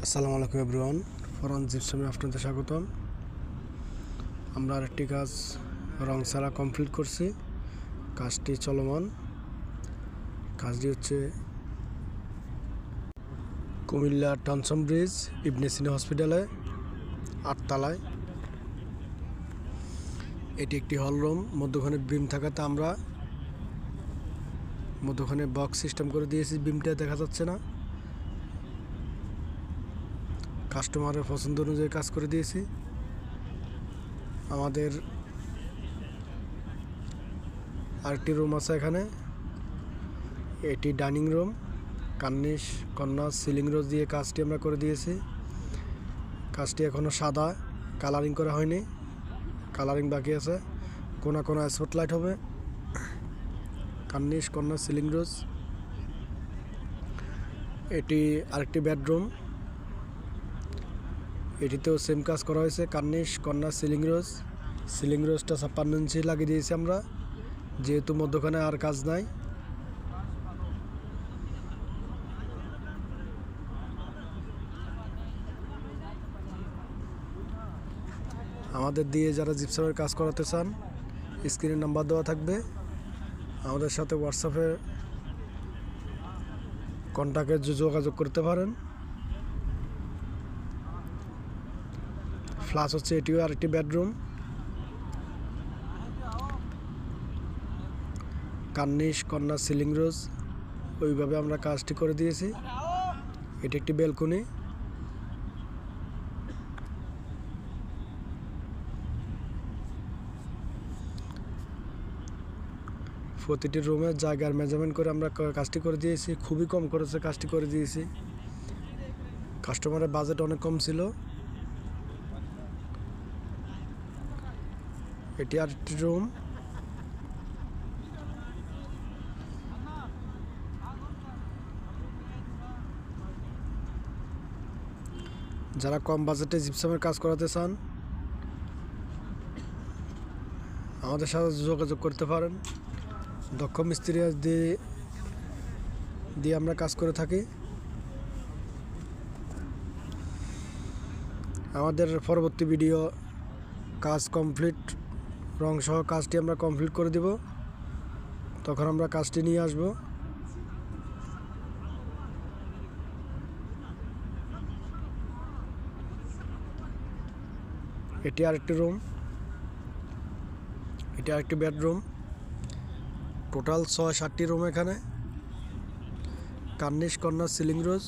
আসসালামু আলাইকুম এভরিওয়ান, ফরন জিপসামে আপনাদের স্বাগতম। আমরা আরেকটি কাজ রং ছাড়া কমপ্লিট করছি। কাজটি চলমান। কাজটি হচ্ছে কুমিল্লা টনসন ব্রিজ ইবনে সিনা হসপিটালে 8 তলায়। এটি একটি হল রুম। মধ্যখানে বিম থাকাতে আমরা মধ্যখানে বক্স সিস্টেম করে দিয়েছি। বিমটা দেখা যাচ্ছে না, কাস্টমারের পছন্দ অনুযায়ী কাজ করে দিয়েছি। আমাদের আরেকটি রুম আছে এখানে, এটি dining room. Cornice, corner, ceiling rose দিয়ে কাজটি আমরা করে দিয়েছি। কাজটি এখনও সাদা, কালারিং করা হয়নি, কালারিং বাকি আছে। কোনা কোনা স্পটলাইট হবে। কার্নিশ, কর্নার, সিলিং রোজ। এটি আরেকটি বেডরুম, এটিতেও সেম কাজ করা হয়েছে। কার্নিশ, কর্নার, সিলিং রোজ। সিলিং রোজটা 56 ইঞ্চি লাগিয়ে দিয়েছি আমরা, যেহেতু মধ্যখানে আর কাজ নাই। আমাদের দিয়ে যারা জিপসামের কাজ করাতে চান, স্ক্রিনে নাম্বার দেওয়া থাকবে, আমাদের সাথে হোয়াটসঅ্যাপে কন্ট্যাক্টে যোগাযোগ করতে পারেন। প্লাস হচ্ছে এটিও আরেকটি বেডরুম। কার্নিশ, কর্নার, সিলিং রোজ ওইভাবে আমরা কাজটি করে দিয়েছি। এটি একটি ব্যালকনি। প্রতিটি রুমের জায়গার মেজারমেন্ট করে আমরা কাজটি করে দিয়েছি। খুবই কম খরচে কাজটি করে দিয়েছি। কাস্টমারের বাজেট অনেক কম ছিল। এটি আরেকটি রুম। যারা কম বাজেটে জিপসামের কাজ করাতে চান, আমাদের সাথে যোগাযোগ করতে পারেন। দক্ষ মিস্ত্রি দিয়ে আমরা কাজ করে থাকি। আমাদের পরবর্তী ভিডিও কাজ কমপ্লিট, রং সহ কাজটি আমরা কমপ্লিট করে দিব, তখন আমরা কাজটি নিয়ে আসব। এটি আরেকটি রুম, এটি আরেকটি বেডরুম। টোটাল 6-7টি রুম এখানে। কার্নিশ, কর্নার, সিলিং রোজ।